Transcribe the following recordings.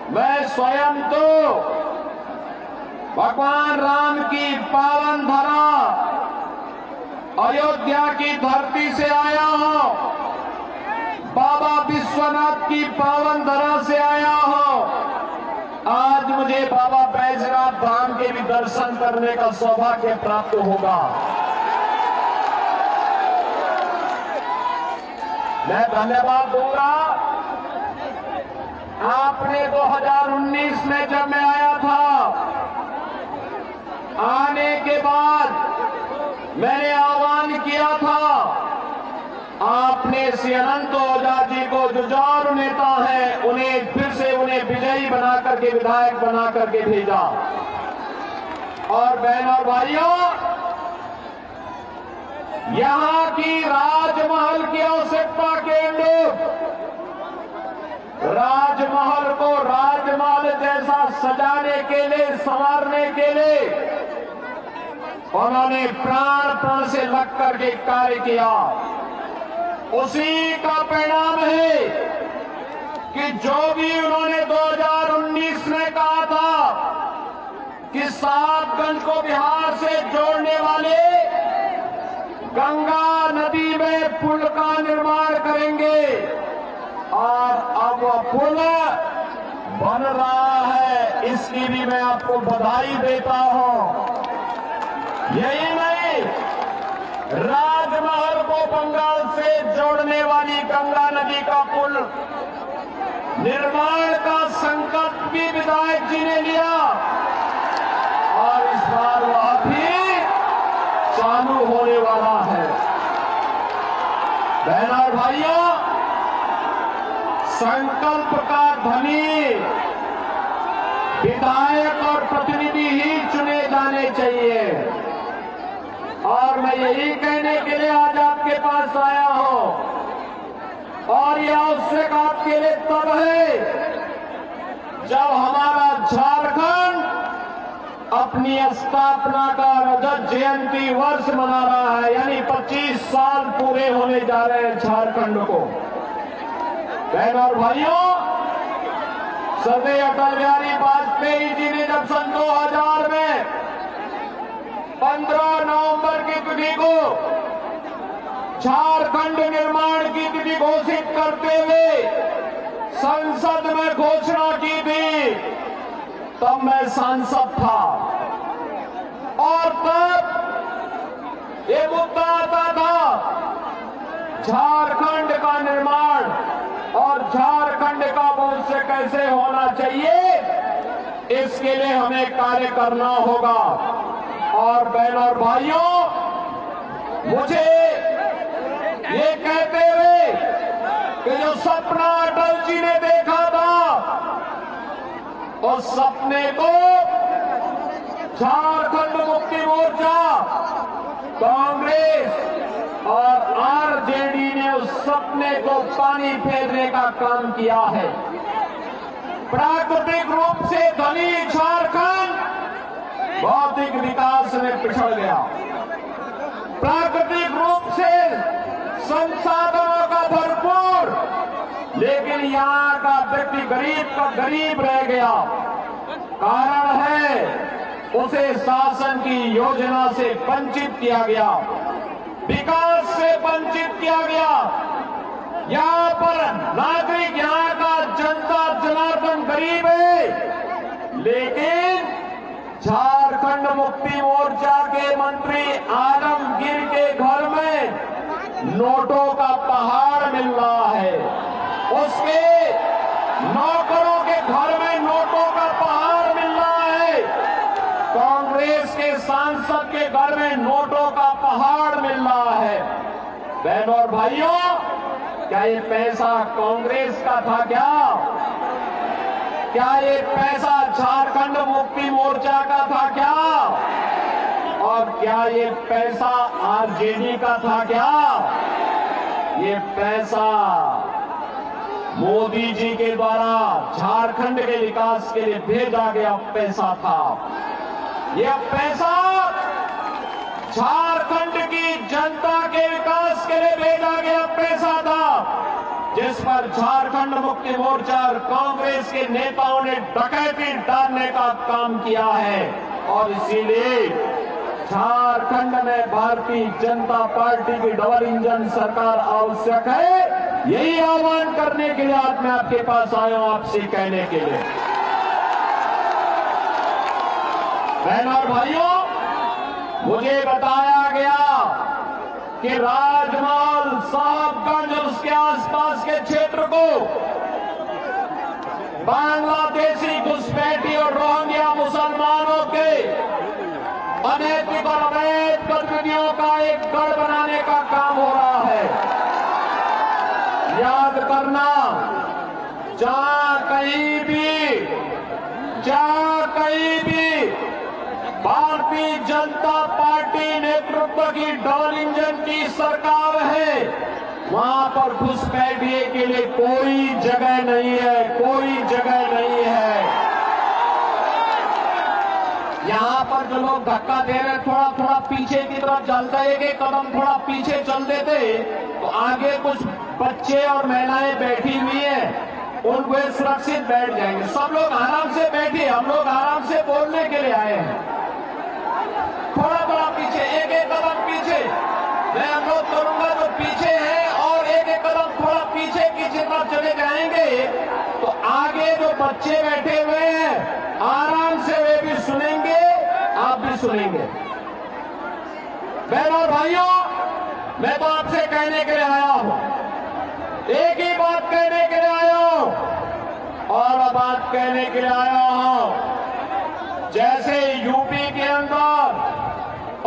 मैं स्वयं तो भगवान राम की पावन धरा अयोध्या की धरती से आया हूं, बाबा विश्वनाथ की पावन धरा से आया हूं। आज मुझे बाबा बैजनाथ धाम के भी दर्शन करने का सौभाग्य प्राप्त होगा। मैं धन्यवाद दूंगा। आपने 2019 में जब मैं आया था, आने के बाद मैंने आह्वान किया था, आपने श्री अनंत ओझा जी को जुझारू नेता है, उन्हें फिर से विजयी बना करके, विधायक बना करके भेजा। और बहनों और भाइयों, यहां की राजमहल की आवश्यकता के अनुरूप राजमहल को राजमहल जैसा सजाने के लिए, संवारने के लिए उन्होंने प्राण से लग करके कार्य किया। उसी का परिणाम है कि जो भी उन्होंने 2019 में कहा था कि सातगंज को बिहार से जोड़ने वाले गंगा नदी में पुल का निर्माण करेंगे, और अब वह पुल बन रहा है। इसकी भी मैं आपको बधाई देता हूं। यही नहीं, राजमहल को बंगाल से जोड़ने वाली गंगा नदी का पुल निर्माण का संकल्प भी विधायक जी ने लिया, और इस बार वह भी चालू होने वाला है। बहनों और भाइयों, संकल्प का धनी विधायक और प्रतिनिधि ही चुने जाने चाहिए। और मैं यही कहने के लिए आज आपके पास आया हूं, और यह आवश्यक आपके लिए तब है जब हमारा झारखंड अपनी स्थापना का रजत जयंती वर्ष मना रहा है, यानी 25 साल पूरे होने जा रहे हैं झारखंड को। बहनों और भाइयों, सरदार अटल बिहारी वाजपेयी जी ने जब सन 2000 में 15 नवंबर की तिथि को झारखंड निर्माण की तिथि घोषित करते हुए संसद में घोषणा की थी, तब मैं सांसद था, और तब ये मुद्दा आता था झारखंड का निर्माण और झारखंड का भविष्य कैसे होना चाहिए, इसके लिए हमें कार्य करना होगा। और बहनों और भाइयों, मुझे ये कहते हुए कि जो सपना अटल जी ने देखा था, उस सपने को झारखंड मुक्ति मोर्चा, कांग्रेस और आरजेडी ने उस सपने को पानी फेरने का काम किया है। प्राकृतिक रूप से धनी झारखंड भौतिक विकास में पिछड़ गया। प्राकृतिक रूप से संसाधनों का भरपूर, लेकिन यहाँ का व्यक्ति गरीब का गरीब रह गया। कारण है, उसे शासन की योजना से वंचित किया गया, विकास से वंचित किया गया। यहाँ पर नागरिक, यहाँ का जनता जनार्दन गरीब है, लेकिन झारखंड मुक्ति मोर्चा के मंत्री आलमगीर के घर में नोटों का पहाड़ मिल रहा है, उसके नौकरों के घर में नोटों का पहाड़ मिल रहा है, कांग्रेस के सांसद के घर में नोटों का पहाड़ मिल रहा है। बहनों और भाइयों, क्या ये पैसा कांग्रेस का था क्या? क्या ये पैसा झारखंड मुक्ति मोर्चा का था क्या? और क्या ये पैसा आरजेडी का था क्या? ये पैसा मोदी जी के द्वारा झारखंड के विकास के लिए भेजा गया पैसा था। यह पैसा झारखंड की जनता के विकास के लिए भेजा गया पैसा था। जिस पर झारखंड मुक्ति मोर्चा और कांग्रेस के नेताओं ने डकैती डालने का काम किया है। और इसीलिए झारखंड में भारतीय जनता पार्टी की डबल इंजन सरकार आवश्यक है। यही आह्वान करने के लिए आज मैं आपके पास आया हूं, आपसे कहने के लिए। बहनों और भाइयों, मुझे बताया गया कि राजमहल, साहबगंज और उसके आसपास के क्षेत्र को बांग्लादेशी घुसपैठी और रोहिंग्या मुसलमानों के अनैतिक और अवैध गतिविधियों का एक गढ़ बनाने का काम हो रहा है। याद करना, जहां कहीं भी भारतीय जनता पार्टी नेतृत्व की डबल इंजन की सरकार है, वहां पर घुसपैठिए के लिए कोई जगह नहीं है, कोई जगह नहीं है। यहां पर जो लोग धक्का दे रहे, थोड़ा थोड़ा पीछे की तरफ चलते, एक कदम थोड़ा पीछे चल देते तो आगे कुछ बच्चे और महिलाएं बैठी हुई हैं, उनको सुरक्षित बैठ जाएंगे। सब लोग आराम से बैठिए, हम लोग आराम से बोलने के लिए आए हैं। थोड़ा थोड़ा पीछे, एक कदम पीछे मैं अनुरोध करूंगा जो पीछे है, और एक कदम थोड़ा पीछे की तरफ चले जाएंगे तो आगे जो बच्चे बैठे हुए हैं आराम से वे भी सुनेंगे, आप भी सुनेंगे। बहनों और भाइयों, मैं तो आपसे कहने के लिए आया हूं, एक ही बात कहने के लिए आया हूं, और बात कहने के लिए आया हूं। जैसे यूपी के अंदर,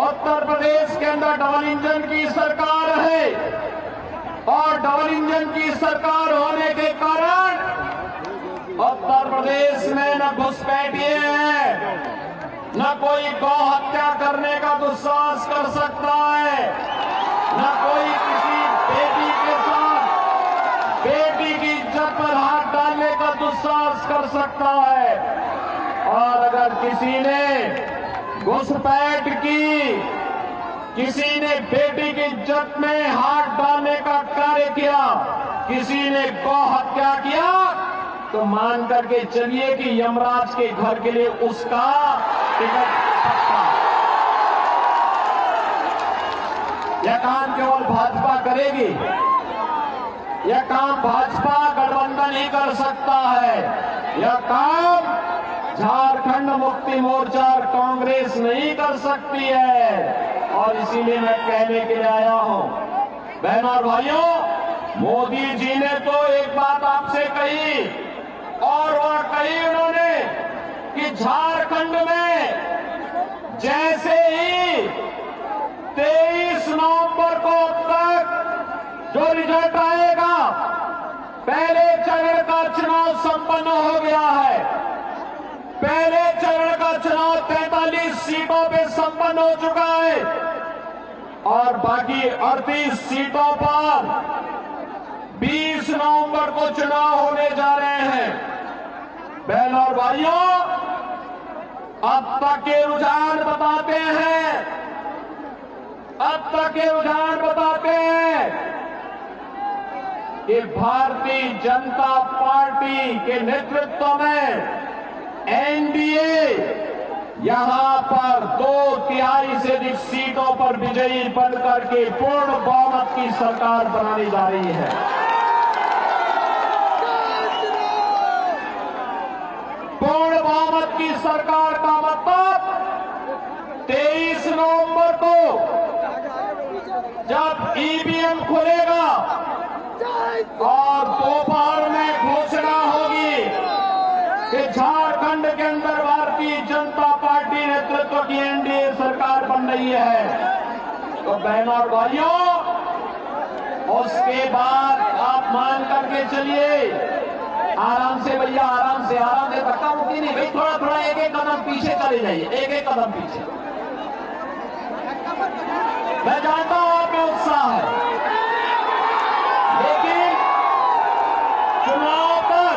उत्तर प्रदेश के अंदर डबल इंजन की सरकार है, और डबल इंजन की सरकार होने के कारण उत्तर प्रदेश में न घुसपैठिए हैं, न कोई गौ हत्या करने का दुस्साहस कर सकता है, न कोई किसी बेटी के साथ बेटी की इज्जत पर हाथ डालने का दुस्साहस कर सकता है। और अगर किसी ने घुसपैठ की, किसी ने बेटी की इज्जत में हाथ डालने का कार्य किया, किसी ने गौ हत्या किया, तो मान करके चलिए कि यमराज के घर के लिए उसका टिकट पक्का। यह काम केवल भाजपा करेगी, यह काम भाजपा गठबंधन ही कर सकता है, यह काम झारखंड मुक्ति मोर्चा और कांग्रेस नहीं कर सकती है। और इसीलिए मैं कहने के लिए आया हूं, बहनों और भाइयों, मोदी जी ने तो एक बात आपसे कही, और वह कही उन्होंने कि झारखंड में जैसे ही 23 नवंबर को अब तक जो रिजल्ट आएगा, पहले चरण का चुनाव संपन्न हो गया है। पहले चरण का चुनाव 43 सीटों पे संपन्न हो चुका है, और बाकी 38 सीटों पर 20 नवंबर को चुनाव होने जा रहे हैं। बहनों और भाइयों, अब तक के रुझान बताते हैं, अब तक के रुझान बताते हैं कि भारतीय जनता पार्टी के नेतृत्व में एनडीए यहां पर 2/3 से अधिक सीटों पर विजयी बनकर के पूर्ण बहुमत की सरकार बनाने जा रही है। पूर्ण बहुमत की सरकार का मतलब 23 नवंबर को जब ईवीएम खुलेगा और दोपहर में घोषणा होगी कि झारखंड के अंदर भारतीय जनता पार्टी नेतृत्व की एनडीए सरकार बन रही है, तो बहनों और भाइयों, उसके बाद आप मान करके चलिए, आराम से भैया, आराम से धक्का मुक्की नहीं भाई, थोड़ा थोड़ा एक कदम पीछे चले जाइए, एक कदम पीछे। मैं जानता हूं आप में उत्साह है, लेकिन चुनाव पर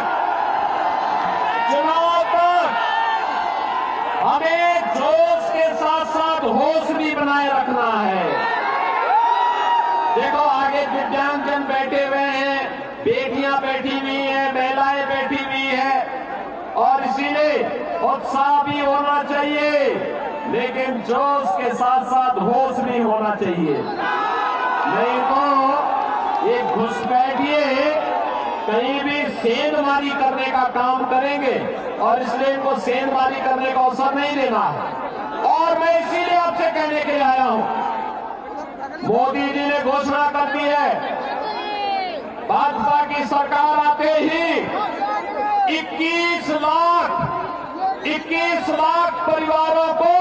हमें जोश के साथ साथ होश भी बनाए रखना है। देखो आगे दिव्यांगजन बैठे हुए हैं, बेटियां बैठी हुई हैं, महिलाएं बैठी हुई हैं और इसीलिए उत्साह भी होना चाहिए, लेकिन जोश के साथ साथ होश भी होना चाहिए। नहीं तो ये घुसपैठिए कहीं भी सेंधमारी करने का काम करेंगे और इसलिए इनको सेंधमारी करने का अवसर नहीं देना है। और मैं इसीलिए आपसे कहने के लिए आया हूं, मोदी जी ने घोषणा कर दी है, भाजपा की सरकार आते ही 21 लाख परिवारों को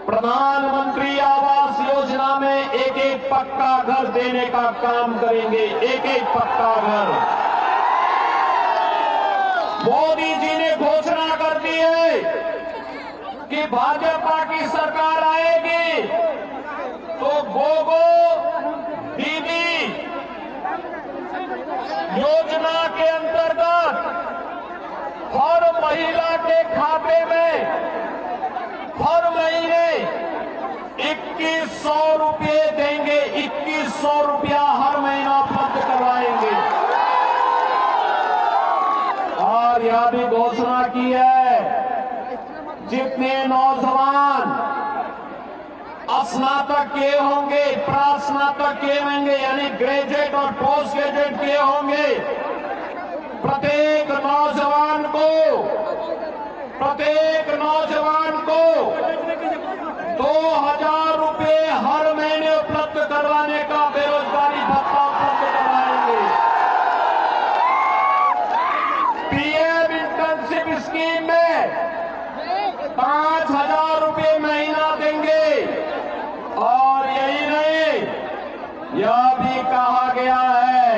प्रधानमंत्री आवास योजना में एक एक पक्का घर देने का काम करेंगे। एक एक पक्का घर मोदी जी ने घोषणा कर दी है कि भाजपा की सरकार आएगी तो गोगो दीदी योजना के अंतर्गत हर महिला के खाते में हर महीने 2100 रुपये देंगे। 2100 रुपया हर महीना उपलब्ध करवाएंगे। और यह भी घोषणा की है, जितने नौजवान स्नातक किए होंगे, प्रास्नातक किए होंगे, यानी ग्रेजुएट और पोस्ट ग्रेजुएट किए होंगे, प्रत्येक नौजवान को 2000 रुपये हर महीने उपलब्ध करवाने का बेरोजगारी भत्ता उपलब्ध करवाएंगे। पीएम इंटर्नशिप स्कीम में 5000 रुपये महीना देंगे। और यही नहीं, यह भी कहा गया है,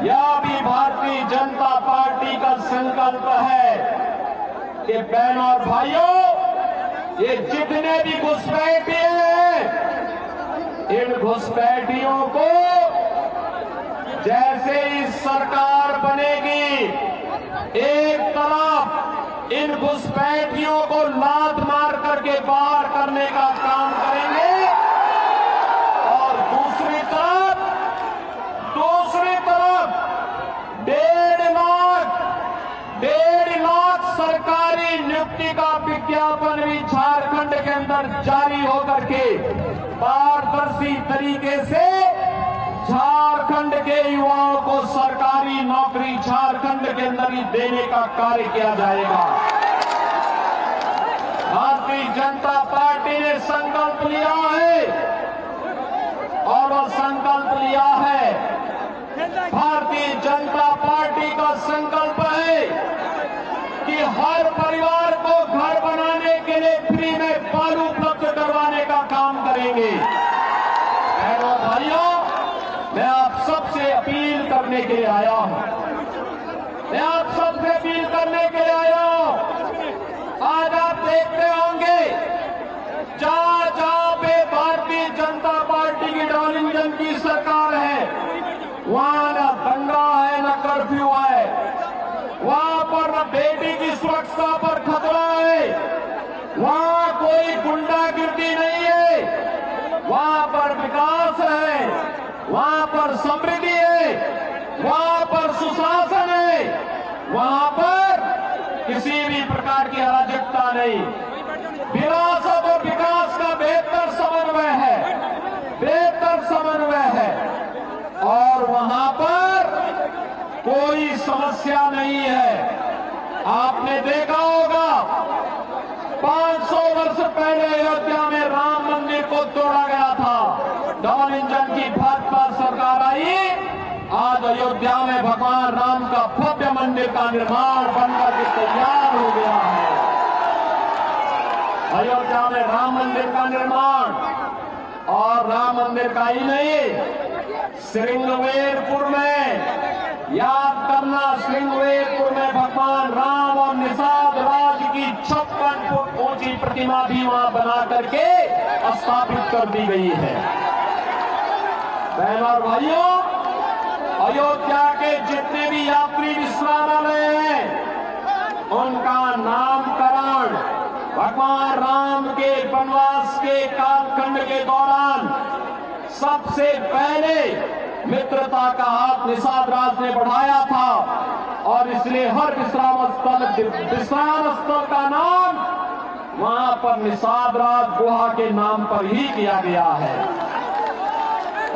यह भी भारतीय जनता पार्टी का संकल्प है कि बहनों और भाइयों, ये जितने भी घुसपैठिए हैं, इन घुसपैठियों को जैसे ही सरकार बनेगी, एक तरफ इन घुसपैठियों को लात मार करके बाहर करने का काम करेंगे और दूसरी तरफ 1.5 लाख सरकारी नियुक्ति का विज्ञापन भी झारखंड के अंदर जारी होकर के पारदर्शी तरीके से झारखंड के युवाओं को सरकारी नौकरी झारखंड के अंदर ही देने का कार्य किया जाएगा। भारतीय जनता पार्टी ने संकल्प लिया है और वह संकल्प लिया है, भारतीय जनता पार्टी का संकल्प है कि हर परिवार को घर बनाने के लिए फ्री में बालू उपलब्ध करवाने का काम करेंगे। बहनों भाइयों, मैं आप सबसे अपील करने के लिए आया हूं, आज आप देखते होंगे जहां पे भारतीय जनता पार्टी की डॉलिंजन की सरकार है, वहां न दंगा है न कर्फ्यू है, वहां पर न बेटी की सुरक्षा पर खतरा है, वहां कोई गुंडागिर्दी नहीं है, वहां पर विकास है, वहां पर समृद्धि है, वहां पर सुशासन है, वहां पर किसी भी प्रकार की अराजकता नहीं, विरासत और विकास का बेहतर समन्वय है और वहां पर कोई समस्या नहीं है। आपने देखा होगा 500 वर्ष पहले अयोध्या में राम मंदिर को तोड़ा गया था, डबल इंजन की भाजपा सरकार आई, आज अयोध्या में भगवान राम का भव्य मंदिर का निर्माण बनकर के तैयार हो गया है। अयोध्या में राम मंदिर का निर्माण, और राम मंदिर का ही नहीं, श्रृंगवेरपुर में, याद करना, श्रृंगवेरपुर में भगवान राम और निषाद राज की 56 फुट ऊंची प्रतिमा भी वहां बना करके स्थापित कर दी गई है। बहनों और भाइयों, अयोध्या के जितने भी यात्री विश्रामालय हैं, उनका नामकरण भगवान राम के वनवास के कालखंड के दौरान सबसे पहले मित्रता का हाथ निषाद राज ने बढ़ाया था और इसलिए हर विश्राम स्थल का नाम वहां पर निषाद राज गुहा के नाम पर ही किया गया है।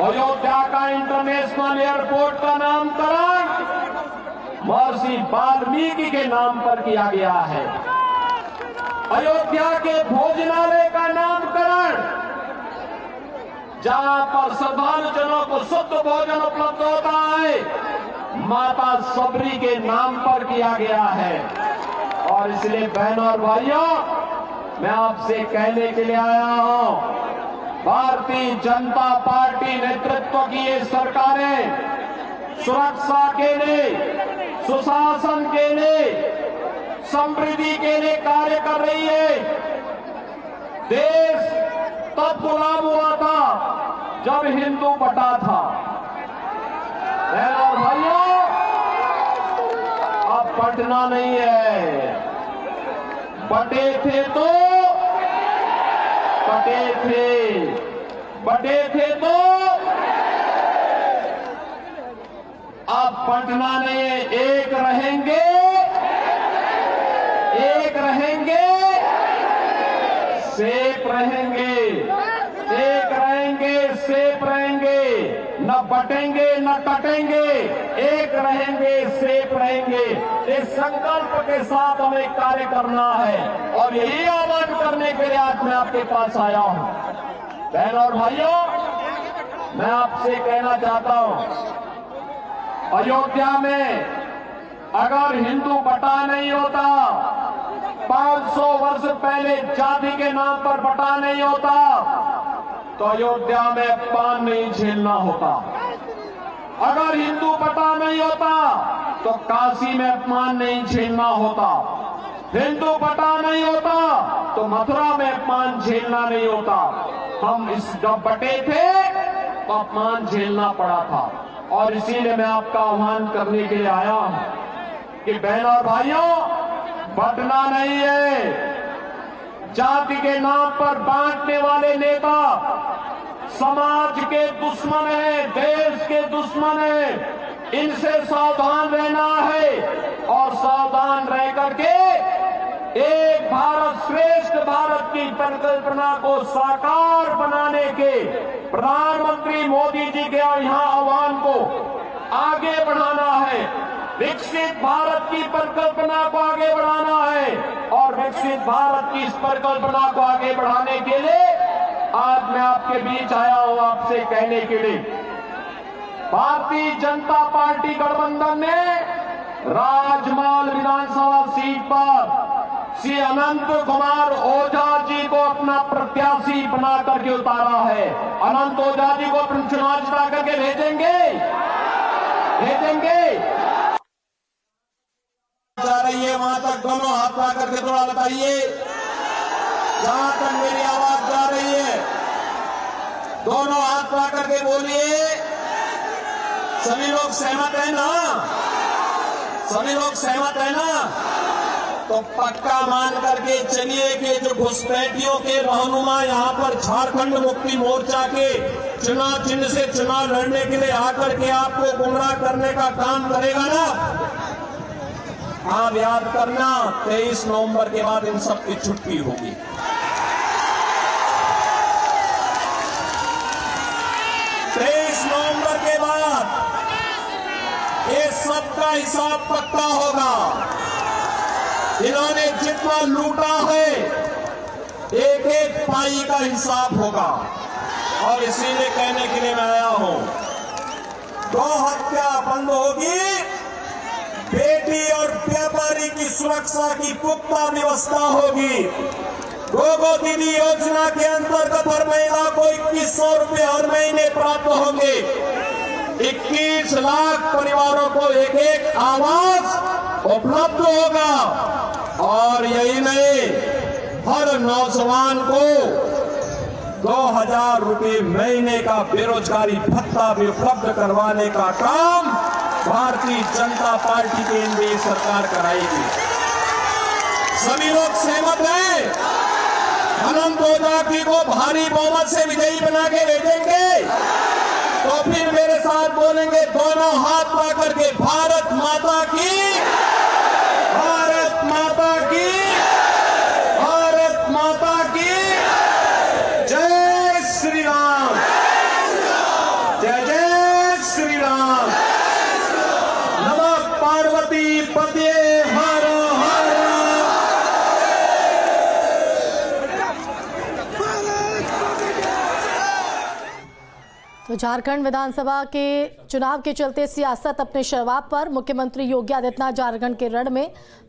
अयोध्या का इंटरनेशनल एयरपोर्ट का नामकरण महर्षि वाल्मीकि के नाम पर किया गया है। अयोध्या के भोजनालय का नामकरण, जहां पर श्रद्धालुजनों को शुद्ध भोजन उपलब्ध होता है, माता सबरी के नाम पर किया गया है। और इसलिए बहनों और भाइयों, मैं आपसे कहने के लिए आया हूं, भारतीय जनता पार्टी नेतृत्व की ये सरकारें सुरक्षा के लिए, सुशासन के लिए, समृद्धि के लिए कार्य कर रही है। देश तब गुलाम हुआ था जब हिंदू बटा था। और भाइयों, अब बटना नहीं है, बटे थे तो अब बटना नहीं है, एक रहेंगे, सेफ रहेंगे, एक रहेंगे, सेफ रहेंगे, न बटेंगे न कटेंगे, एक रहेंगे, सेफ रहेंगे। इस संकल्प के साथ हमें कार्य करना है और यही आह्वान करने के लिए आज मैं आपके पास आया हूं। बहनों और भाइयों, मैं आपसे कहना चाहता हूं, अयोध्या में अगर हिंदू बटा नहीं होता, 500 वर्ष पहले जाति के नाम पर बटा नहीं होता, तो अयोध्या में अपमान नहीं झेलना होता। अगर हिंदू बटा नहीं होता तो काशी में अपमान नहीं झेलना होता। हिंदू बटा नहीं होता तो मथुरा में अपमान झेलना नहीं होता। हम जब बटे थे तो अपमान झेलना पड़ा था। और इसीलिए मैं आपका आह्वान करने के लिए आया हूं कि बहनों और भाइयों, बटना नहीं है। जाति के नाम पर बांटने वाले नेता समाज के दुश्मन है, देश के दुश्मन है। इनसे सावधान रहना है और सावधान रह करके एक भारत श्रेष्ठ भारत की परिकल्पना को साकार बनाने के प्रधानमंत्री मोदी जी के यहाँ आह्वान को आगे बढ़ाना है। विकसित भारत की परिकल्पना को आगे बढ़ाना है और विकसित भारत की इस परिकल्पना को आगे बढ़ाने के लिए आज मैं आपके बीच आया हूं आपसे कहने के लिए। भारतीय जनता पार्टी गठबंधन ने राजमहल विधानसभा सीट पर श्री अनंत कुमार ओझा जी को अपना प्रत्याशी बना करके उतारा है। अनंत ओझा जी को अपने चुनाव जिता करके भेजेंगे। जा रही है वहां तक दोनों हाथ ला करके थोड़ा बताइए। जहां तक मेरी आवाज जा रही है दोनों हाथ ला करके बोलिए। सभी लोग सहमत है ना? सभी लोग सहमत है ना? तो पक्का मान करके चलिए कि जो घुसपैठियों के रहनुमा यहाँ पर झारखंड मुक्ति मोर्चा के चुनाव चिन्ह से चुनाव लड़ने के लिए आकर के आपको गुमराह करने का काम करेगा ना, आप याद करना 23 नवंबर के बाद इन सब की छुट्टी होगी। 23 नवंबर के बाद ये सबका हिसाब पक्का होगा। इन्होंने जितना लूटा है एक एक पाई का हिसाब होगा। और इसीलिए कहने के लिए मैं आया हूं, गौ हत्या बंद होगी, बेटी और व्यापारी की सुरक्षा की पुख्ता व्यवस्था होगी। गोगो दीदी योजना के अंतर्गत हर महिला को 2100 रुपए हर महीने प्राप्त होंगे। 21 लाख परिवारों को एक एक आवास उपलब्ध होगा। और यही नहीं, हर नौजवान को 2000 रुपए महीने का बेरोजगारी भत्ता भी उपलब्ध करवाने का काम भारतीय जनता पार्टी की एनडीए सरकार कराएगी। सभी लोग सहमत हैं? अनंत ओझा जी को भारी बहुमत से विजयी बना के भेजेंगे। तो फिर मेरे साथ बोलेंगे दोनों हाथ पकड़ करके भारत माता की, भारत माता की, भारत माता की जय श्री राम, जय जय श्री राम। नमः पार्वती पते हर हर। तो झारखंड विधानसभा के चुनाव के चलते सियासत अपने शवाब पर। मुख्यमंत्री योगी आदित्यनाथ झारखंड के रण में